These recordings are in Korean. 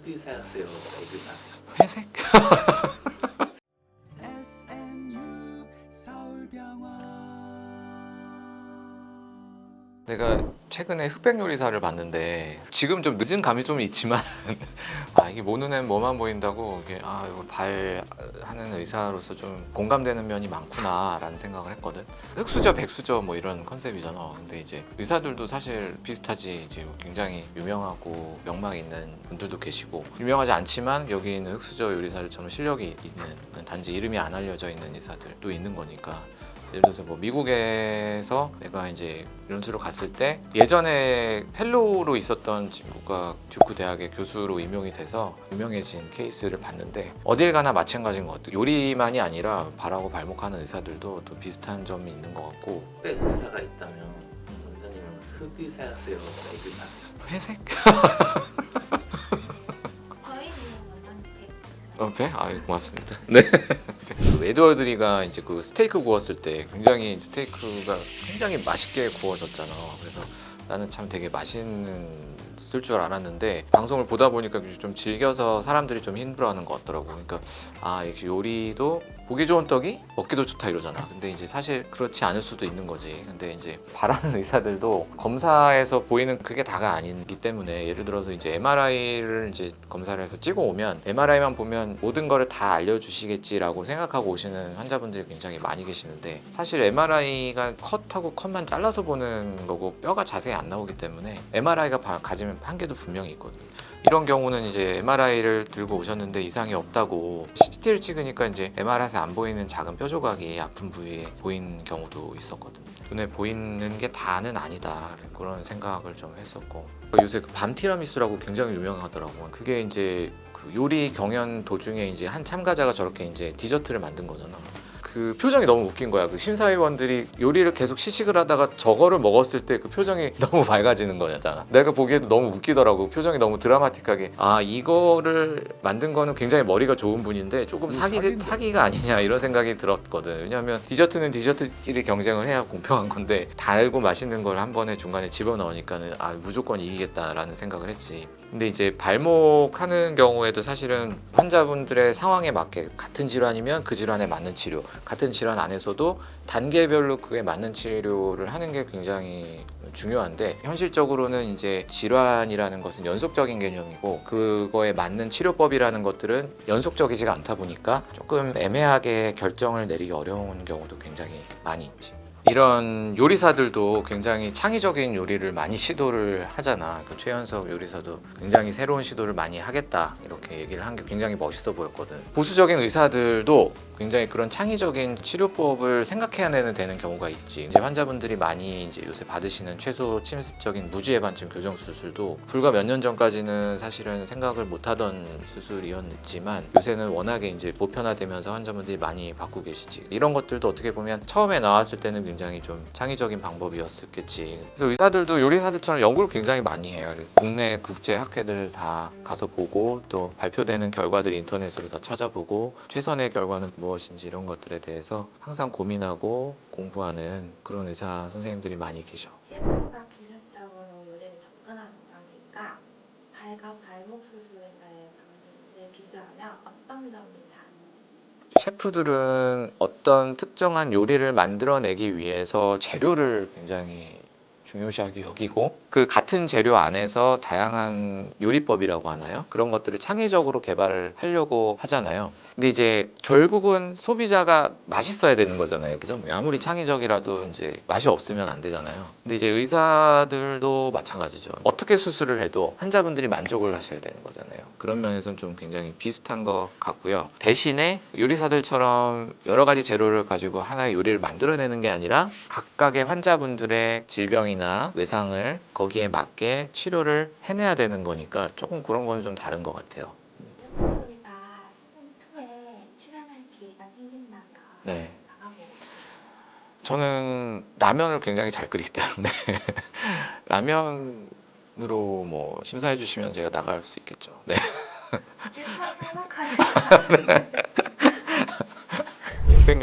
흑을 사세요, 백을 사세요? 회색? 내가 최근에 흑백 요리사를 봤는데 지금 좀 늦은 감이 좀 있지만 아 이게 모 눈엔 뭐만 보인다고 이게 아 이거 발하는 의사로서 좀 공감되는 면이 많구나라는 생각을 했거든. 흑수저 백수저 뭐 이런 컨셉이잖아. 근데 이제 의사들도 사실 비슷하지. 이제 굉장히 유명하고 명망 있는 분들도 계시고 유명하지 않지만 여기 있는 흑수저 요리사들처럼 실력이 있는 단지 이름이 안 알려져 있는 의사들도 있는 거니까. 예를 들어서 뭐 미국에서 내가 이제 연수로 갔을 때 예전에 펠로우로 있었던 친구가 듀크 대학의 교수로 임용이 돼서 유명해진 케이스를 봤는데 어딜 가나 마찬가지인 것 같아요. 요리만이 아니라 발하고 발목하는 의사들도 또 비슷한 점이 있는 것 같고. 흑백 의사가 있다면 원장님은 흑을 사세요, 백을 사세요? 회색? 저희는 완전 배? 아유 고맙습니다. 네. 그 에드워드리가 이제 그 스테이크 구웠을 때 굉장히 스테이크가 굉장히 맛있게 구워졌잖아. 그래서 나는 참 되게 맛있는 쓸 줄 알았는데 방송을 보다 보니까 좀 질겨서 사람들이 좀 힘들어하는 것 같더라고. 그러니까 아 역시 요리도 보기 좋은 떡이 먹기도 좋다 이러잖아. 근데 이제 사실 그렇지 않을 수도 있는 거지. 근데 이제 바라는 의사들도 검사에서 보이는 그게 다가 아니기 때문에 예를 들어서 이제 MRI를 이제 검사를 해서 찍어 오면 MRI만 보면 모든 거를 다 알려주시겠지라고 생각하고 오시는 환자분들이 굉장히 많이 계시는데 사실 MRI가 컷하고 컷만 잘라서 보는 거고 뼈가 자세히 안 나오기 때문에 MRI가 가지면 한계도 분명히 있거든. 이런 경우는 이제 MRI를 들고 오셨는데 이상이 없다고 CT를 찍으니까 이제 MRI에서 안 보이는 작은 뼈 조각이 아픈 부위에 보이는 경우도 있었거든. 눈에 보이는 게 다는 아니다 그런 생각을 좀 했었고 요새 그 밤 티라미수라고 굉장히 유명하더라고. 그게 이제 그 요리 경연 도중에 이제 한 참가자가 저렇게 이제 디저트를 만든 거잖아. 그 표정이 너무 웃긴 거야. 그 심사위원들이 요리를 계속 시식을 하다가 저거를 먹었을 때 그 표정이 너무 밝아지는 거잖아. 내가 보기에도 너무 웃기더라고. 표정이 너무 드라마틱하게 아 이거를 만든 거는 굉장히 머리가 좋은 분인데 조금 사기가 아니냐 이런 생각이 들었거든. 왜냐하면 디저트는 디저트끼리 경쟁을 해야 공평한 건데 달고 맛있는 걸 한 번에 중간에 집어넣으니까는 아 무조건 이기겠다라는 생각을 했지. 근데 이제 발목하는 경우에도 사실은 환자분들의 상황에 맞게 같은 질환이면 그 질환에 맞는 치료, 같은 질환 안에서도 단계별로 그에 맞는 치료를 하는 게 굉장히 중요한데 현실적으로는 이제 질환이라는 것은 연속적인 개념이고 그거에 맞는 치료법이라는 것들은 연속적이지가 않다 보니까 조금 애매하게 결정을 내리기 어려운 경우도 굉장히 많이 있지. 이런 요리사들도 굉장히 창의적인 요리를 많이 시도를 하잖아. 그 최연석 요리사도 굉장히 새로운 시도를 많이 하겠다 이렇게 얘기를 한 게 굉장히 멋있어 보였거든. 보수적인 의사들도 굉장히 그런 창의적인 치료법을 생각해야 되는 경우가 있지. 이제 환자분들이 많이 이제 요새 받으시는 최소 침습적인 무지해반증 교정 수술도 불과 몇 년 전까지는 사실은 생각을 못하던 수술이었지만 요새는 워낙에 이제 보편화되면서 환자분들이 많이 받고 계시지. 이런 것들도 어떻게 보면 처음에 나왔을 때는 굉장히 좀 창의적인 방법이었겠지. 그래서 의사들도 요리사들처럼 연구를 굉장히 많이 해요. 국내 국제 학회들 다 가서 보고 또 발표되는 결과들 인터넷으로 다 찾아보고 최선의 결과는 무엇인지 이런 것들에 대해서 항상 고민하고 공부하는 그런 의사 선생님들이 많이 계셔. 셰프가 기술적으로 요리를 접근하는 방식과 발과 발목 수술에서의 방식을 비교하면 어떤 점이 다른지? 셰프들은 어떤 특정한 요리를 만들어내기 위해서 재료를 굉장히 중요시하게 여기고 그 같은 재료 안에서 다양한 요리법이라고 하나요? 그런 것들을 창의적으로 개발을 하려고 하잖아요. 근데 이제 결국은 소비자가 맛있어야 되는 거잖아요. 그죠? 아무리 창의적이라도 이제 맛이 없으면 안 되잖아요. 근데 이제 의사들도 마찬가지죠. 어떻게 수술을 해도 환자분들이 만족을 하셔야 되는 거잖아요. 그런 면에서는 좀 굉장히 비슷한 것 같고요. 대신에 요리사들처럼 여러 가지 재료를 가지고 하나의 요리를 만들어내는 게 아니라 각각의 환자분들의 질병이나 외상을 거기에 맞게 치료를 해내야 되는 거니까 조금 그런 건 좀 다른 것 같아요. 셰프가 시즌2에 출연할 기회가 생긴다면 네. 나가보고 싶으세요? 저는 라면을 굉장히 잘 끓이기 때문에 라면으로 뭐 심사해 주시면 제가 나갈 수 있겠죠. 네. 일단 생각하지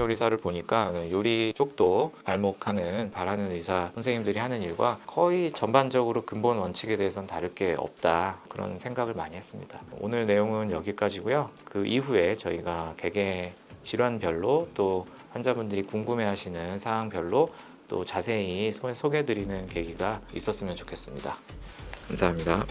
요리사를 보니까 요리 쪽도 발목하는 바라는 의사 선생님들이 하는 일과 거의 전반적으로 근본 원칙에 대해서는 다를 게 없다, 그런 생각을 많이 했습니다. 오늘 내용은 여기까지고요. 그 이후에 저희가 개개 질환별로 또 환자분들이 궁금해하시는 사항별로 또 자세히 소개해드리는 계기가 있었으면 좋겠습니다. 감사합니다.